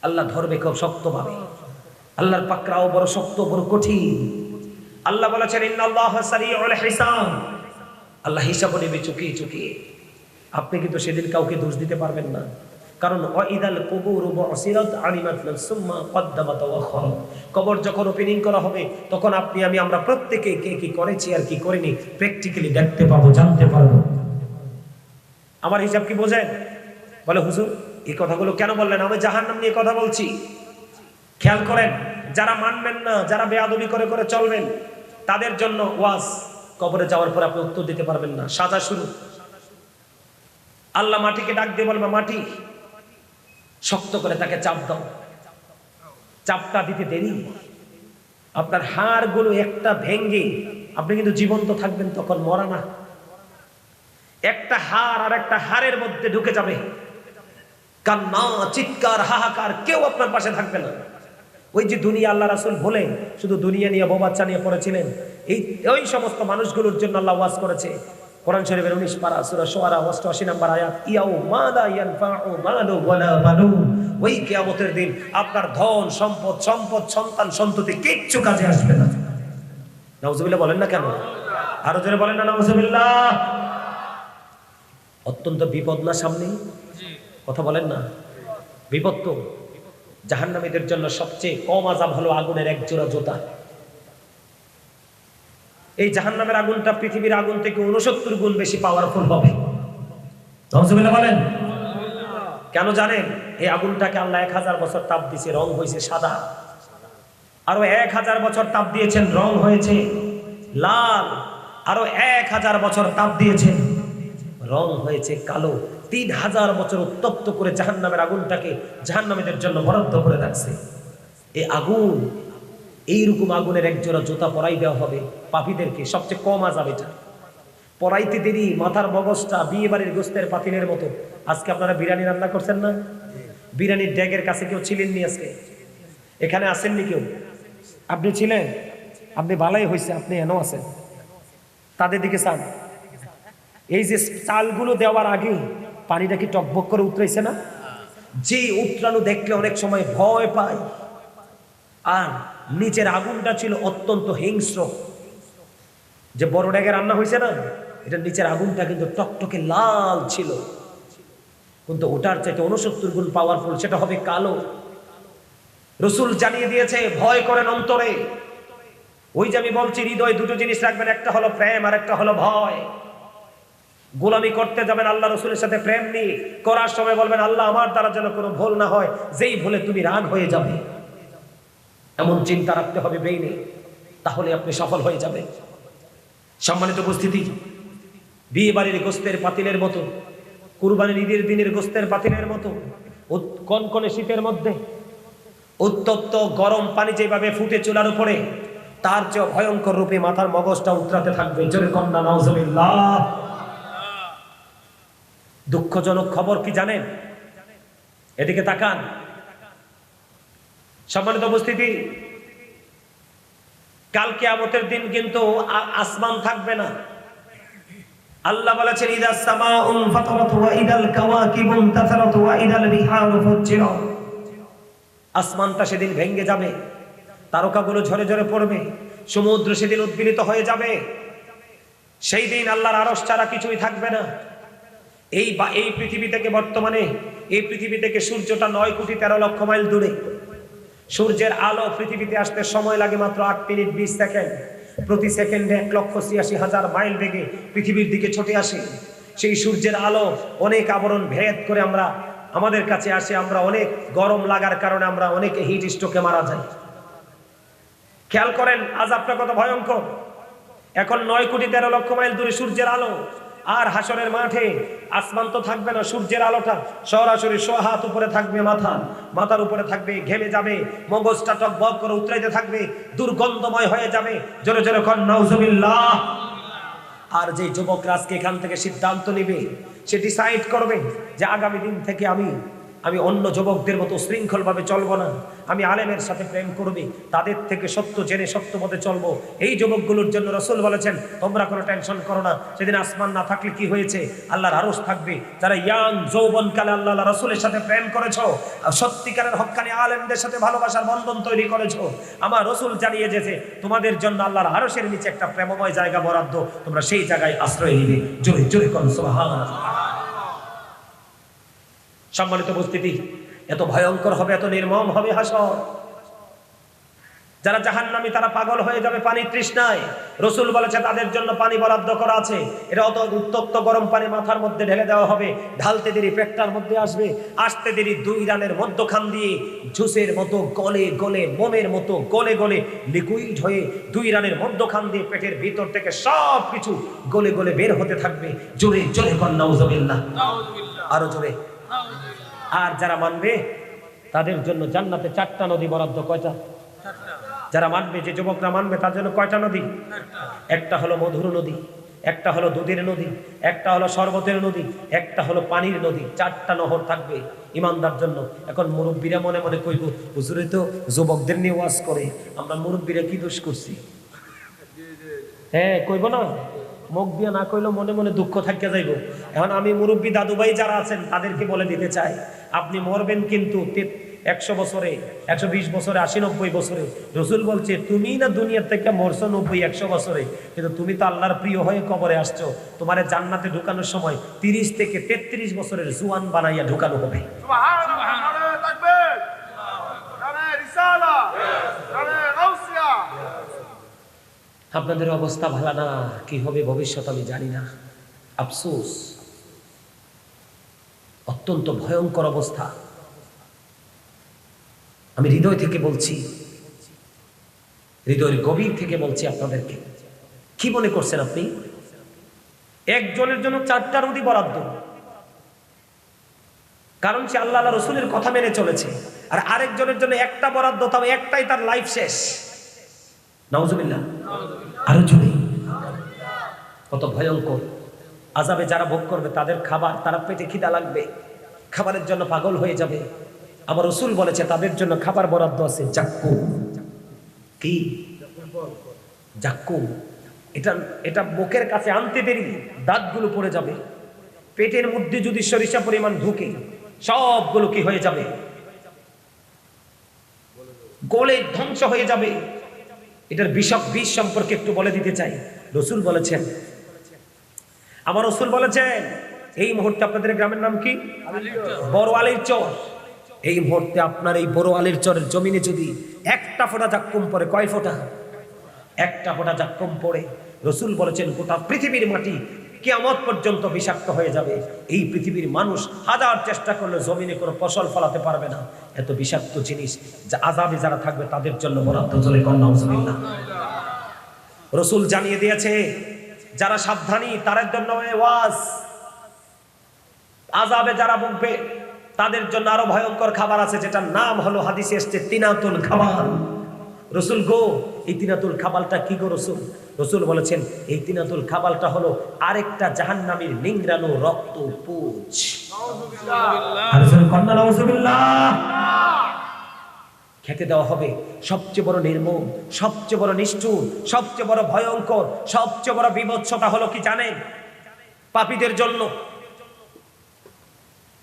আল্লাহ ধরবে খুব শক্তভাবে, আল্লাহর পাকড়াও বড় শক্ত, বড় কঠিন। আল্লাহ বলেছেন ইন্নাল্লাহা সারিউল হিসাব। আল্লাহ হিসাব নেবে চুকিয়ে চুকিয়ে। আপনি কিন্তু সেদিন কাউকে দোষ দিতে পারবেন না, কারণ ওয়াইদাল কুবুরু বুসিরাত আলিমাত সুম্মা কদ্দামাত ওয়া আখার। কবর যখন ওপেনিং করা হবে, তখন আপনি আমরা প্রত্যেকে কে কি করেছি আর কি করিনি প্র্যাকটিক্যালি দেখতে পাবো, জানতে পারবো। আমার হিসাব কি বোঝেন? বলে হুজুর এই কথাগুলো কেন বললেন? আমি জাহান্নাম নিয়ে কথা বলছি। খেয়াল করেন, যারা মানবেন না, যারা বেয়াদবি করে করে চলবেন, তাদের জন্য ওয়াজ। কবরে যাওয়ার পর আপনি উত্তর দিতে পারবেন না, সাজা শুরু। আল্লাহ মাটিকে ডাক দিয়ে বলবে, মাটি শক্ত করে তাকে চাপ দাও। চাপটা দিতে দেরি, আপনার হাড়গুলো একটা ভেঙ্গে আপনি কিন্তু জীবন্ত থাকবেন, তখন মরা না। একটা হাড় আর একটা হাড়ের মধ্যে ঢুকে যাবে, কান্না, চিৎকার, হাহাকার, কেউ আপনার পাশে থাকবে না। ওই যে দুনিয়া, আল্লাহ রাসূল বলেন শুধু দুনিয়া নিয়ে, বউ বাচ্চা নিয়ে পড়েছিলেন, ওই সমস্ত মানুষগুলোর জন্য আল্লাহ ওয়াজ করেছে। কোরআন শরীফের 19 পারা সূরা শুআরা 88 নম্বর আয়াত, ইয়াউমা লা ইয়ানফাউ মালু ওয়ালা বানুন। ওই কিয়ামতের দিন আপনার ধন সম্পদ, সন্তান সন্ততি কিচ্ছু কাজে আসবে না। নাউজুবিল্লাহ বলেন না কেন? আরো জোরে বলেন না নাউজুবিল্লাহ। অত্যন্ত বিপদ না সামনে? কথা বলেন না, বিপদ তো। জাহান্নামীদের জন্য সবচেয়ে কম আযাব হলো আগুনের এক জোড়া জুতা। এই জাহান্নামের আগুনটা পৃথিবীর আগুন থেকে 69 গুণ বেশি পাওয়ারফুল হবে। নাউজুবিল্লাহ বলেন। কেন জানেন? এই আগুনটাকে আল্লাহ 1000 বছর তাপ দিয়েছে, রং হয়েছে সাদা। আরো 1000 বছর তাপ দিয়েছেন, রং হয়েছে লাল। আরো 1000 বছর তাপ দিয়েছেন, রং হয়েছে কালো। 3000 বছর উত্তপ্ত করে জাহান্নামের আগুনটাকে জাহান্নামীদের জন্য বরাদ্দ করে রাখছে। এই আগুন, এইরকম আগুনের একজোড়া জুতা পরাই দেওয়া হবে পাপীদেরকে। সবচেয়ে কম আযাব এটা। পরাইতে দেরি, মাথার মগজটা বিয়ে বাড়ির গোস্তের পাতিলের মতো। আজকে আপনারা বিরিয়ানি রান্না করছেন না? বিরিয়ানির ড্যাগের কাছে কেউ ছিলেননি আজকে? এখানে আসেননি কেউ? আপনি ছিলেন, আপনি ভালোই হয়েছে, আপনি এনো আছেন। তাদের দিকে চান। এই যে চালগুলো দেওয়ার আগে পানিটা কি টকবক করে উতরাইছে না? যে উতরানো দেখলে অনেক সময় ভয় পায়। আর নিচের আগুনটা ছিল অত্যন্ত হিংস্র। যে বড় ড্যাগে রান্না হয়েছে না, এটা নিচের আগুনটা কিন্তু টকটকে লাল ছিল, কিন্তু ওটার চাইতে 69 গুণ পাওয়ারফুল, সেটা হবে কালো। রাসূল জানিয়ে দিয়েছে, ভয় করেন অন্তরে। ওই যে আমি বলছি, হৃদয় দুটো জিনিস রাখবেন, একটা হলো প্রেম আর একটা হলো ভয়। গোলামি করতে যাবেন আল্লাহ রাসূলের সাথে প্রেম নিয়ে, করার সময় বলবেন আল্লাহ আমার দ্বারা যেন কোনো ভুল না হয়, যেই ভুলে তুমি রাগ হয়ে যাবে। এমন চিন্তা রাখতে হবে ব্রেইনে, তাহলে আপনি সফল হয়ে যাবেন। সম্মানিত উপস্থিতি, বিয়ে বাড়ির গোস্তের পাতিলের মতো, কুরবানির ঈদের দিনের গোস্তের পাতিলের মতো কনকনে শীতের মধ্যে উত্তপ্ত গরম পানি যেভাবে ফুটে চুলার উপরে, তার চেয়ে ভয়ঙ্কর রূপে মাথার মগজটা উতরাতে থাকবে। জোরে কন্যা নাউজুবিল্লাহ। দুঃখজনক খবর কি জানেন? এদিকে তাকান। সম্মানিত উপস্থিতি, কাল কিয়ামতের দিন কিন্তু আসমান থাকবে না। আল্লাহ বলেছেন ইদাস সামাউন ফাতারাত ওয়া ইদাল কাওয়াকিবু ইনতাসারাত ওয়া ইদাল বিহারু ফুজ্জিরাত। আসমানটা সেদিন ভেঙে যাবে, তারকাগুলো ঝরে ঝরে পড়বে, সমুদ্র সেদিন উদ্বেলিত হয়ে যাবে। সেই দিন আল্লাহর আরশ ছাড়া কিছুই থাকবে না। এই পৃথিবী থেকে বর্তমানে এই পৃথিবী থেকে সূর্যটা 9,13,00,000 মাইল দূরে। সূর্যের আলো পৃথিবীতে আসতে সময় লাগে মাত্র 8 মিনিট 20 সেকেন্ড। প্রতি সেকেন্ডে 1,86,000 মাইল বেগে পৃথিবীর দিকে ছুটে আসে। সেই সূর্যের আলো অনেক আবরণ ভেদ করে আমাদের কাছে আসে। আমরা অনেক গরম লাগার কারণে আমরা অনেকে হিট স্ট্রোকে মারা যাই। খেয়াল করেন আযাবটা কত ভয়ঙ্কর। এখন 9,13,00,000 মাইল দূরে সূর্যের আলো, আর হাসরের মাঠে আসমান তো থাকবে না, সূর্যের আলোটা সরাসরি 100 হাত উপরে থাকবে, মাথার উপরে থাকবে, ঘেমে যাবে, মগজটা টকবক করে উতরাইতে থাকবে, দুর্গন্ধময় হয়ে যাবে। জোরে জোরে কন নাউজুবিল্লাহ। আর যে যুবকরা আজকে এখান থেকে সিদ্ধান্ত নেবে, সে ডিসাইড করবে যে আগামী দিন থেকে আমি অন্য যুবকদের মতো শৃঙ্খলভাবে চলবো না, আমি আলেমের সাথে প্রেম করবি, তাদের থেকে সত্য জেনে সত্য মতে চলবো। এই যুবকগুলোর জন্য রাসূল বলেছেন তোমরা কোনো টেনশন করো না, সেদিন আসমান না থাকলে কি হয়েছে, আল্লাহর আরশ থাকবে। যারা ইয়াং যৌবনকালে আল্লাহ রাসূলের সাথে প্রেম করেছো, সত্যিকারের হক্কানি আলেমদের সাথে ভালোবাসার বন্ধন তৈরি করেছো, আমার রাসূল জানিয়ে দিয়েছে তোমাদের জন্য আল্লাহর আরশের নিচে একটা প্রেমময় জায়গা বরাদ্দ, তোমরা সেই জায়গায় আশ্রয় নিবে। জোরে জোরে কোন সুবহানাল্লাহ। সম্মানিত উপস্থিতি, এত ভয়ঙ্কর হবে, এত নির্মম হবে হাসর। যারা জাহান্নামী তারা পাগল হয়ে যাবে পানির তৃষ্ণায়। রাসূল বলেছে তাদের জন্য পানি বরাদ্দ করা আছে। এটা অত উত্তপ্ত গরম পানি মাথার মধ্যে ঢেলে দেওয়া হবে, ঢালতে দেরি পেটটার মধ্যে আসবে, আসতে দেরি 2 রানের মধ্যখান দিয়ে জুসের মতো গলে গলে, মোমের মতো গলে গলে লিকুইড হয়ে 2 রানের মধ্যখান দিয়ে পেটের ভিতর থেকে সব কিছু গলে গলে বের হতে থাকবে। জোরে জোরে কন নাউজুবিল্লাহ, আরো জোরে। আর যারা মানবে তাদের জন্য জান্নাতে 4টা নদী বরাদ্দ। কয়টা? যারা মানবে, যে যুবকরা মানবে তার জন্য কয়টা নদী? একটা হলো মধুর নদী, একটা হলো দুধের নদী, একটা হলো শরবতের নদী, একটা হলো পানির নদী। 4টা নহর থাকবে ইমানদার জন্য। এখন মুরব্বীরা মনে মনে কইব হুজুরে তো যুবকদের নিয়ে ওয়াজ করে, আমরা মুরব্বীরা কি দোষ করছি? হ্যাঁ কইব না, মুখ দিয়ে না কইলেও মনে মনে দুঃখ থাকিয়া যাইব। এখন আমি মুরব্বী দাদু ভাই যারা আছেন তাদেরকে বলে দিতে চাই, আপনি মরবেন কিন্তু 100 বছরে, 120 বছরে, 80-90 বছরে। রাসূল বলছে তুমি না দুনিয়ার থেকে মরছো 90-100 বছরে, কিন্তু তুমি তো আল্লাহর প্রিয় হয়ে কবরে আসছো। তোমারে জান্নাতে ঢুকানোর সময় 30 থেকে 33 বছরের জুয়ান বানাইয়া ঢুকানো হবে। আপনাদের অবস্থা ভালো না, কি হবে ভবিষ্যৎ আমি জানি না। আফসোস, অত্যন্ত ভয়ঙ্কর অবস্থা। আমি হৃদয় থেকে বলছি, হৃদয়ের গভীর থেকে বলছি আপনাদেরকে। কি মনে করছেন আপনি? একজনের জন্য 4টা নদী বরাদ্দ, কারণ সে আল্লাহ রাসূলের কথা মেনে চলেছে। আর আরেকজনের জন্য একটা বরাদ্দ, তাও একটাই তার লাইফ শেষ। নাউজুবিল্লাহ, আরো জোরে। কত ভয়ঙ্কর আযাবে যারা ভোগ করবে, তাদের খাবার, তারা পেটে খিদা লাগবে, খাবারের জন্য পাগল হয়ে যাবে। আমার রাসূল বলেছে তাদের জন্য খাবার বরাদ্দ আছে জাক্কুম। কি জাক্কুম? এটা মুখের কাছে আনতে দেরি দাঁতগুলো পড়ে যাবে, পেটের মধ্যে যদি সরিষা পরিমাণ ঢুকে সবগুলো কি হয়ে যাবে, গলে ধ্বংস হয়ে যাবে। এটার বিষ সম্পর্কে একটু বলে দিতে চাই। রাসূল বলেছেন, আমার রাসূল বলেছেন, এই মুহূর্তে আপনাদের গ্রামের নাম কি? বড় আলীর চর। এই মুহূর্তে আপনার এই বড় আলীর চরের জমিনে যদি একটা ফোঁটা জাক্কুম পড়ে, কয় ফোঁটা? একটা ফোঁটা জাক্কুম পড়ে, রাসূল বলেছেন গোটা পৃথিবীর মাটি কিয়ামত পর্যন্ত বিষাক্ত হয়ে যাবে। এই পৃথিবীর মানুষ হাজার চেষ্টা করলে জমিনে কোনো ফসল ফলাতে পারবে না, এত বিষাক্ত জিনিস। যা আযাবে যারা থাকবে তাদের জন্য বরাদ্দ। চলে কর নাউজুবিল্লাহ। রাসূল জানিয়ে দিয়েছে যারা সাবধানী তাদের জন্য ওয়াজ। আযাবে যারা ভুগবে তাদের জন্য আরো ভয়ঙ্কর খাবার আছে, যেটার নাম হলো হাদিসে এসেছে তিনাতুল খাবার। রসুল গো, এই তিনাতুল খাবালটা কি গো রসুল? রসুল বলেছেন এই তিনাতুল খাবালটা হলো আরেকটা জাহান্নামীর নিংড়ানো রক্ত পুঁজ। খেতে দেওয়া হবে সবচেয়ে বড় নির্মম, সবচেয়ে বড় নিষ্ঠুর, সবচেয়ে বড় ভয়ঙ্কর, সবচেয়ে বড় বিভৎসতা হলো কি জানেন? পাপীদের জন্য।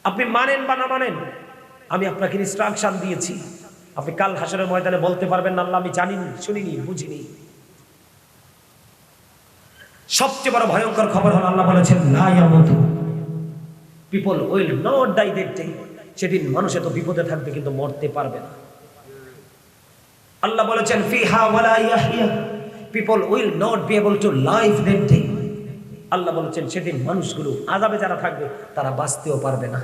আপনি মানেন বা না মানেন, আমি আপনাকে ইনস্ট্রাকশন দিয়েছি। আপনি কাল হাসরের ময়দানে বলতে পারবেন না আল্লাহ আমি জানিনি, শুনিনি, বুঝিনি। সবচেয়ে বড় ভয়ঙ্কর খবর হলো আল্লাহ বলেছেন লা ইয়ামুতু, people will not die that day. সেদিন মানুষ এত বিপদে থাকবে কিন্তু মরতে পারবে না। আল্লাহ বলেছেন ফিহা ওয়ালা ইয়াহইয়া, people will not be able to live that day. Allah বলেছেন সেদিন মানুষগুলো আযাবে যারা থাকবে তারা বাঁচতেও পারবে না।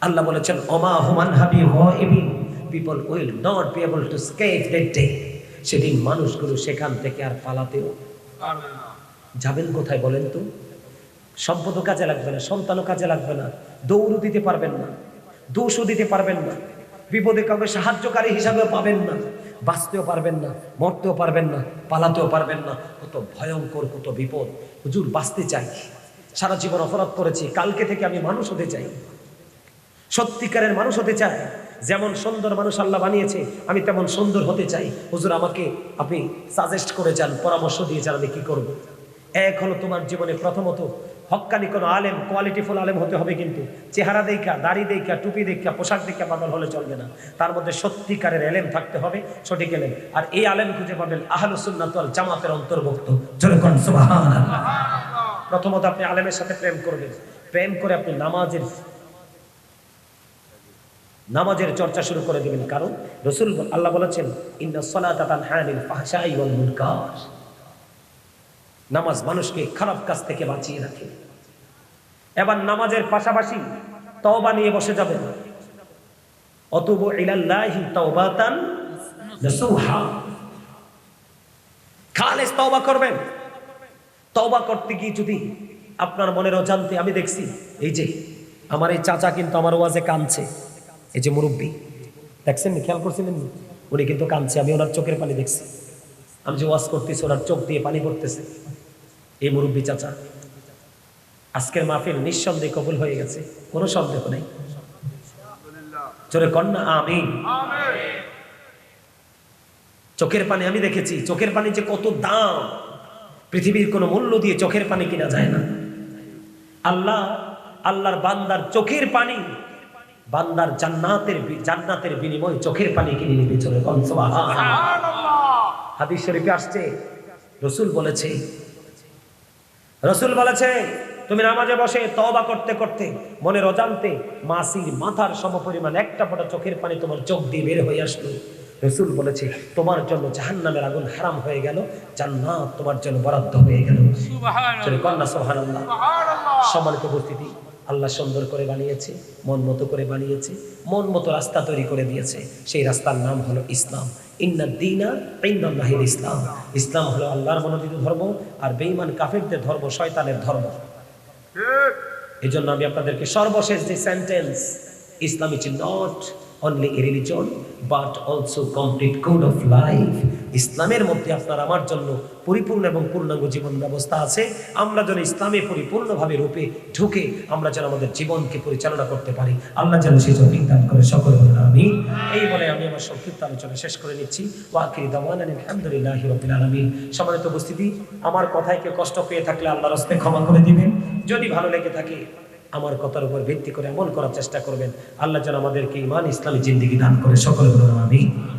আল্লাহ বলেছেন ওমা হুমান হাবি গায়িবিন, people will not be able to escape that day. সেদিন মানুষগুলো সেখান থেকে আর পালাতেও পারবে না। যাবেন কোথায় বলেন তো? সম্পদও কাজে লাগবে না, সন্তানও কাজে লাগবে না, দৌড়ও দিতে পারবেন না, দোষও দিতে পারবেন না, বিপদে কাউকে সাহায্যকারী হিসাবেও পাবেন না, বাঁচতেও পারবেন না, মরতেও পারবেন না, পালাতেও পারবেন না। কত ভয়ঙ্কর, কত বিপদ। হুজুর বাঁচতে চাই, সারা জীবন অপরাধ করেছি, কালকে থেকে আমি মানুষ হতে চাই, সত্যিকারের মানুষ হতে চাই। যেমন সুন্দর মানুষ আল্লাহ বানিয়েছে আমি তেমন সুন্দর হতে চাই। হুজুর আমাকে আপনি সাজেস্ট করে যান, পরামর্শ দিয়ে যান আমি কি করব। এক হলো তোমার জীবনে প্রথমত হক্কানি কোনো আলেম, কোয়ালিটিফুল আলেম হতে হবে, কিন্তু চেহারা দেখা, দাড়ি দেখা, টুপি দেখা, পোশাক দেখা পাগল হলে চলবে না। তার মধ্যে সত্যিকারের এলেম থাকতে হবে, সঠিক এলেম। আর এই আলেম খুঁজে পাবেন আহলুস সুন্নাত ওয়াল জামাতের অন্তর্ভুক্ত। জোরে কোন সুবহানাল্লাহ। প্রথমত আপনি আলেমের সাথে প্রেম করবেন, প্রেম করে আপনি নামাজের চর্চা শুরু করে দিবেন। কারণ রাসূল আল্লাহ বলেছেন ইন্নাস সালাতা তানহা আনিল ফাহশাই ওয়াল মুনকার, নামাজ মানুষকে খারাপ কাজ থেকে বাঁচিয়ে রাখে। এবার নামাজের পাশাপাশি তওবা নিয়ে বসে যাবেন। অতুবু ইলাল্লাহি তাওবাতান নাসুহা, খালেস তওবা করবেন। তওবা করতে গিয়ে যদি আপনার মনের অজান্তে, আমি দেখছি এই যে আমার এই চাচা কিন্তু আমার ওয়াজে কাঁদছে, এই যে মুরব্বী দেখছেন, খেয়াল করছিলেন? উনি কিন্তু কাঁদছে, আমি ওনার চোখের পানি দেখছি। আমি যে ওয়াজ করতেছি ওনার চোখ দিয়ে পানি পড়তেছে। এই মুরব্বী চাচা, আজকের মাহফিল নিঃসন্দেহে কবুল হয়ে গেছে, কোনো সন্দেহ নেই। জোরে কন্যা আমিন। চোখের পানি আমি দেখেছি, চোখের পানি যে কত দাম, পৃথিবীর কোনো মূল্য দিয়ে চোখের পানি কিনা যায় না। আল্লাহর বান্দার চোখের পানি, বান্দার জান্নাতের বিনিময়ে চোখের পানি কিনে নিবে। চলে কোন সুবহানাল্লাহ। হাদিস শরীফে আসছে রাসূল বলেছে তুমি নামাজে বসে তওবা করতে করতে মনের অজান্তে মাছির মাথার সমপরিমাণ একটা ফোঁটা চোখের পানি তোমার চোখ দিয়ে বের হয়ে আসলো। রাসূল বলেছে তোমার জন্য জাহান্নামের আগুন হারাম হয়ে গেল, জান্নাত তোমার জন্য বরাদ্দ হয়ে গেল। সুবহানাল্লাহ, সুবহানাল্লাহ। সম্মানিত উপস্থিতি, আল্লাহ সুন্দর করে বানিয়েছে, মন মতো করে বানিয়েছে, মন মতো রাস্তা তৈরি করে দিয়েছে। সেই রাস্তার নাম হলো ইসলাম। ইন্নাদ দীনা ইনদাল্লাহিল ইসলাম। ইসলাম হলো আল্লাহর মনোনীত ধর্ম, আর বেঈমান কাফেরদের ধর্ম শয়তানের ধর্ম। এই জন্য আমি আপনাদেরকে সর্বশেষ যে sentence, Islam is not only a religion but also complete code of life. ইসলামের মধ্যে আপনার আমার জন্য পরিপূর্ণ এবং পূর্ণাঙ্গ জীবন ব্যবস্থা আছে। আমরা যেন ইসলামে পরিপূর্ণভাবে রূপে ঢুকে আমরা যেন আমাদের জীবনকে পরিচালনা করতে পারি, আল্লাহ যেন সেই তৌফিক দান করে। সকলে বলুন আমিন। এই বলে আমি আমার সংক্ষিপ্ত আলোচনা শেষ করে নিচ্ছি। ওয়া আখিরু দাওয়ানা আলহামদুলিল্লাহি রাব্বিল আলামিন। সম্মানিত উপস্থিতি, আমার কথায় কেউ কষ্ট পেয়ে থাকলে আল্লাহর রাস্তায় ক্ষমা করে দিবেন। যদি ভালো লেগে থাকে আমার কথার উপর ভিত্তি করে আমল করার চেষ্টা করবেন। আল্লাহ যেন আমাদেরকে ঈমান ইসলামী জিন্দেগি দান করে। সকলে বলুন আমিন।